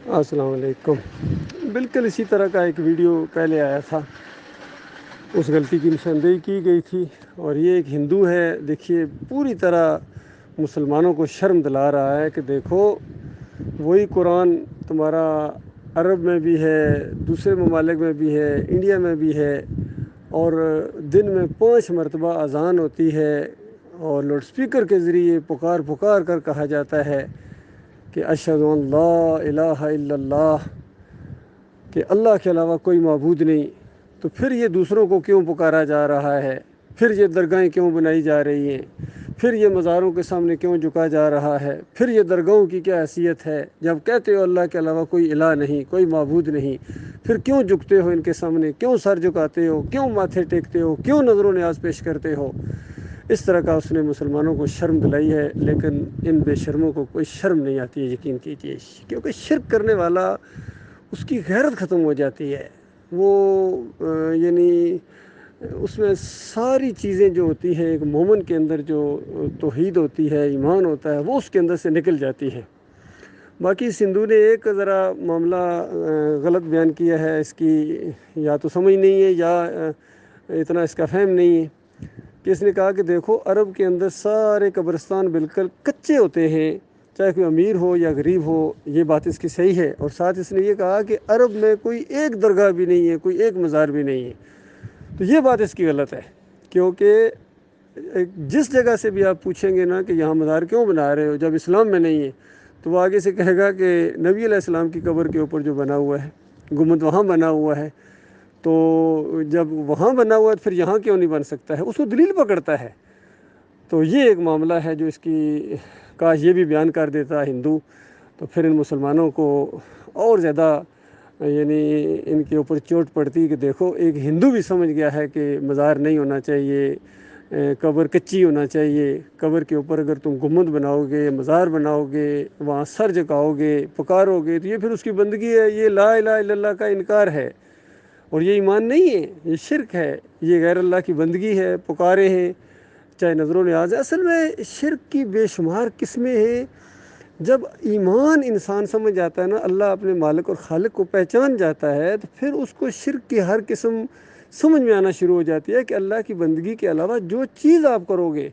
السلام علیکم۔ بالکل اسی طرح کا ایک ویڈیو پہلے آیا تھا، اس غلطی کی نشاندہی کی گئی تھی، اور یہ ایک ہندو ہے، دیکھیے پوری طرح مسلمانوں کو شرم دلا رہا ہے کہ دیکھو وہی قرآن تمہارا عرب میں بھی ہے، دوسرے ممالک میں بھی ہے، انڈیا میں بھی ہے، اور دن میں 5 مرتبہ اذان ہوتی ہے، اور لاؤڈ سپیکر کے ذریعے پکار پکار کر کہا جاتا ہے کہ اشہد ان لا الہ الا اللہ، کہ اللہ کے علاوہ کوئی معبود نہیں۔ تو پھر یہ دوسروں کو کیوں پکارا جا رہا ہے؟ پھر یہ درگاہیں کیوں بنائی جا رہی ہیں؟ پھر یہ مزاروں کے سامنے کیوں جھکا جا رہا ہے؟ پھر یہ درگاہوں کی کیا حیثیت ہے؟ جب کہتے ہو اللہ کے علاوہ کوئی الہ نہیں، کوئی معبود نہیں، پھر کیوں جھکتے ہو ان کے سامنے؟ کیوں سر جھکاتے ہو؟ کیوں ماتھے ٹیکتے ہو؟ کیوں نظر و نیاز پیش کرتے ہو؟ اس طرح کا اس نے مسلمانوں کو شرم دلائی ہے، لیکن ان بے شرموں کو کوئی شرم نہیں آتی ہے، یقین کیجیے، کیونکہ شرک کرنے والا اس کی غیرت ختم ہو جاتی ہے۔ وہ یعنی اس میں ساری چیزیں جو ہوتی ہیں ایک مومن کے اندر، جو توحید ہوتی ہے، ایمان ہوتا ہے، وہ اس کے اندر سے نکل جاتی ہے۔ باقی سندھو نے ایک ذرا معاملہ غلط بیان کیا ہے، اس کی یا تو سمجھ نہیں ہے یا اتنا اس کا فہم نہیں ہے، کہ اس نے کہا کہ دیکھو عرب کے اندر سارے قبرستان بالکل کچے ہوتے ہیں، چاہے کوئی امیر ہو یا غریب ہو، یہ بات اس کی صحیح ہے۔ اور ساتھ اس نے یہ کہا کہ عرب میں کوئی ایک درگاہ بھی نہیں ہے، کوئی ایک مزار بھی نہیں ہے، تو یہ بات اس کی غلط ہے، کیونکہ جس جگہ سے بھی آپ پوچھیں گے نا کہ یہاں مزار کیوں بنا رہے ہو جب اسلام میں نہیں ہے، تو وہ آگے سے کہے گا کہ نبی علیہ السلام کی قبر کے اوپر جو بنا ہوا ہے، گنبد وہاں بنا ہوا ہے، تو جب وہاں بنا ہوا ہے پھر یہاں کیوں نہیں بن سکتا ہے؟ اس کو دلیل پکڑتا ہے۔ تو یہ ایک معاملہ ہے جو اس کی کاش یہ بھی بیان کر دیتا ہندو، تو پھر ان مسلمانوں کو اور زیادہ یعنی ان کے اوپر چوٹ پڑتی کہ دیکھو ایک ہندو بھی سمجھ گیا ہے کہ مزار نہیں ہونا چاہیے، قبر کچی ہونا چاہیے، قبر کے اوپر اگر تم گنبد بناؤ گے، مزار بناؤ گے، وہاں سر جھکاؤ گے، پکارو گے، تو یہ پھر اس کی بندگی ہے، یہ لا الہ الا اللہ کا انکار ہے، اور یہ ایمان نہیں ہے، یہ شرک ہے، یہ غیر اللہ کی بندگی ہے، پکارے ہیں، چاہے نظر و نیاز ہے۔ اصل میں شرک کی بے شمار قسمیں ہیں۔ جب ایمان انسان سمجھ جاتا ہے نا، اللہ اپنے مالک اور خالق کو پہچان جاتا ہے، تو پھر اس کو شرک کی ہر قسم سمجھ میں آنا شروع ہو جاتی ہے کہ اللہ کی بندگی کے علاوہ جو چیز آپ کرو گے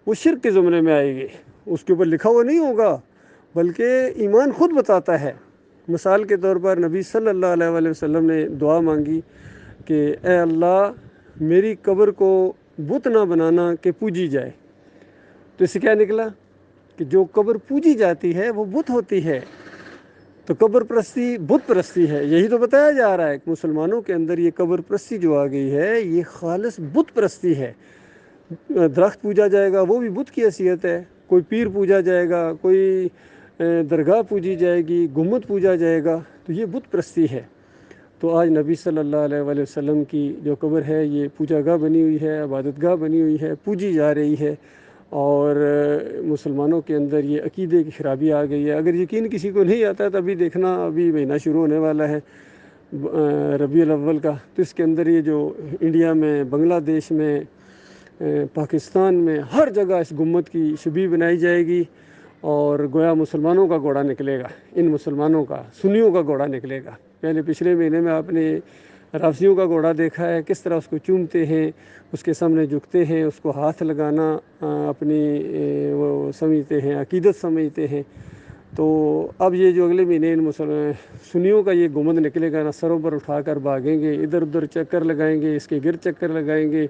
وہ شرک کے زمرے میں آئے گی، اس کے اوپر لکھا ہوا نہیں ہوگا، بلکہ ایمان خود بتاتا ہے۔ مثال کے طور پر نبی صلی اللہ علیہ وآلہ وسلم نے دعا مانگی کہ اے اللہ میری قبر کو بت نہ بنانا کہ پوجی جائے، تو اس سے کیا نکلا کہ جو قبر پوجی جاتی ہے وہ بت ہوتی ہے، تو قبر پرستی بت پرستی ہے، یہی تو بتایا جا رہا ہے کہ مسلمانوں کے اندر یہ قبر پرستی جو آ گئی ہے یہ خالص بت پرستی ہے۔ درخت پوجا جائے گا وہ بھی بت کی حیثیت ہے، کوئی پیر پوجا جائے گا، کوئی درگاہ پوجی جائے گی، گنبد پوجا جائے گا، تو یہ بت پرستی ہے۔ تو آج نبی صلی اللہ علیہ وآلہ وسلم کی جو قبر ہے یہ پوجا گاہ بنی ہوئی ہے، عبادت گاہ بنی ہوئی ہے، پوجی جا رہی ہے، اور مسلمانوں کے اندر یہ عقیدے کی خرابی آ گئی ہے۔ اگر یقین کسی کو نہیں آتا ہے تو ابھی دیکھنا، ابھی مہینہ شروع ہونے والا ہے ربیع الاول کا، تو اس کے اندر یہ جو انڈیا میں، بنگلہ دیش میں، پاکستان میں ہر جگہ اس گنبد کی شبیہ بنائی جائے گی، اور گویا مسلمانوں کا گھوڑا نکلے گا، ان مسلمانوں کا، سنیوں کا گھوڑا نکلے گا۔ پہلے پچھلے مہینے میں آپ نے رافضیوں کا گھوڑا دیکھا ہے، کس طرح اس کو چومتے ہیں، اس کے سامنے جھکتے ہیں، اس کو ہاتھ لگانا اپنی وہ سمجھتے ہیں، عقیدت سمجھتے ہیں۔ تو اب یہ جو اگلے مہینے ان سنیوں کا یہ گنبد نکلے گا نا، سروں پر اٹھا کر بھاگیں گے، ادھر ادھر چکر لگائیں گے، اس کے گرد چکر لگائیں گے،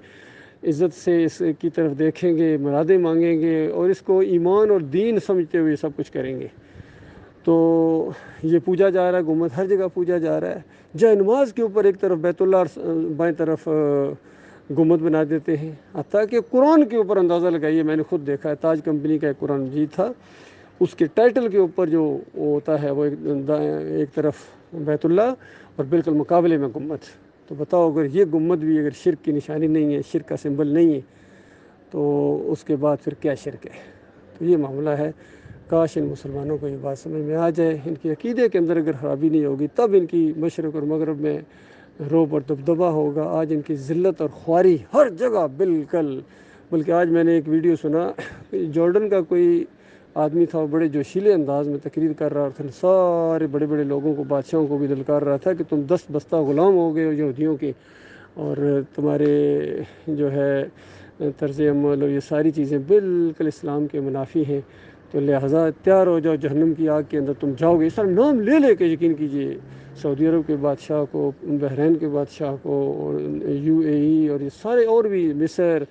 عزت سے اس کی طرف دیکھیں گے، مرادیں مانگیں گے، اور اس کو ایمان اور دین سمجھتے ہوئے سب کچھ کریں گے۔ تو یہ پوجا جا رہا ہے، گنبد ہر جگہ پوجا جا رہا ہے۔ جائے نماز کے اوپر ایک طرف بیت اللہ اور بائیں طرف گنبد بنا دیتے ہیں، حتیٰ کہ قرآن کے اوپر اندازہ لگائیے، میں نے خود دیکھا ہے، تاج کمپنی کا ایک قرآن مجید تھا، اس کے ٹائٹل کے اوپر جو ہوتا ہے وہ ایک طرف بیت اللہ اور بالکل مقابلے میں گنبد۔ تو بتاؤ اگر یہ گنبد بھی اگر شرک کی نشانی نہیں ہے، شرک کا سمبل نہیں ہے، تو اس کے بعد پھر کیا شرک ہے؟ تو یہ معاملہ ہے۔ کاش ان مسلمانوں کو یہ بات سمجھ میں آ جائے، ان کے عقیدے کے اندر اگر خرابی نہیں ہوگی تب ان کی مشرق اور مغرب میں روب اور دبدبہ ہوگا۔ آج ان کی ذلت اور خواری ہر جگہ بالکل، بلکہ آج میں نے ایک ویڈیو سنا، جارڈن کا کوئی آدمی تھا، وہ بڑے جوشیلے انداز میں تقریر کر رہا تھا، سارے بڑے بڑے لوگوں کو، بادشاہوں کو بھی دلکار رہا تھا کہ تم 10 بستہ غلام ہو گئے ہو یہودیوں کے، اور تمہارے جو ہے طرز عمل اور یہ ساری چیزیں بالکل اسلام کے منافی ہیں، تو لہٰذا تیار ہو جاؤ، جہنم کی آگ کے اندر تم جاؤ گے۔ اس طرح نام لے لے کے یقین کیجیے، سعودی عرب کے بادشاہ کو، بحرین کے بادشاہ کو، اور UAE اور یہ سارے اور بھی، مصر،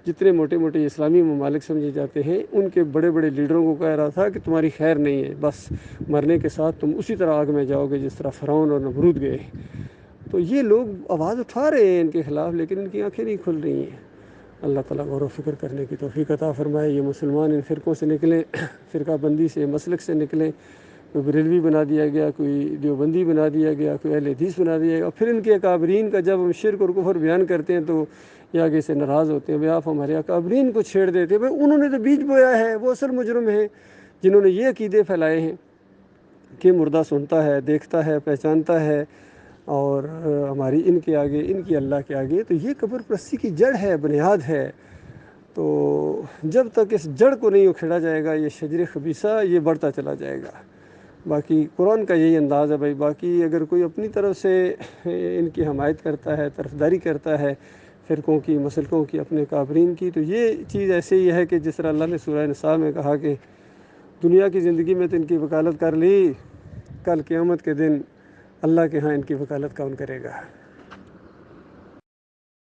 جتنے موٹے موٹے اسلامی ممالک سمجھے جاتے ہیں، ان کے بڑے بڑے لیڈروں کو کہہ رہا تھا کہ تمہاری خیر نہیں ہے، بس مرنے کے ساتھ تم اسی طرح آگ میں جاؤ گے جس طرح فرعون اور نمرود گئے۔ تو یہ لوگ آواز اٹھا رہے ہیں ان کے خلاف، لیکن ان کی آنکھیں نہیں کھل رہی ہیں۔ اللہ تعالیٰ غور و فکر کرنے کی توفیق عطا فرمائے۔ یہ مسلمان ان فرقوں سے نکلیں، فرقہ بندی سے، مسلک سے نکلیں، کوئی بریلوی بنا دیا گیا، کوئی دیوبندی بنا دیا گیا، کوئی اہل حدیث بنا دیا گیا، اور پھر ان کے اکابرین کا جب ہم شرک اور کفر بیان کرتے ہیں تو یہ آگے سے ناراض ہوتے ہیں، بھئی آپ ہمارے اکابرین کو چھیڑ دیتے ہیں، بھئی انہوں نے تو بیج بویا ہے، وہ اصل مجرم ہیں جنہوں نے یہ عقیدے پھیلائے ہیں کہ مردہ سنتا ہے، دیکھتا ہے، پہچانتا ہے، اور ہماری ان کے آگے، ان کی اللہ کے آگے، تو یہ قبر پرستی کی جڑ ہے، بنیاد ہے۔ تو جب تک اس جڑ کو نہیں اکھیڑا جائے گا، یہ شجر خبیثہ یہ بڑھتا چلا جائے گا۔ باقی قرآن کا یہی انداز ہے بھائی، باقی اگر کوئی اپنی طرف سے ان کی حمایت کرتا ہے، طرفداری کرتا ہے فرقوں کی، مسلکوں کی، اپنے کافرین کی، تو یہ چیز ایسے ہی ہے کہ جس طرح اللہ نے سورہ نساء میں کہا کہ دنیا کی زندگی میں تو ان کی وکالت کر لی، کل قیامت کے دن اللہ کے ہاں ان کی وکالت کون کرے گا۔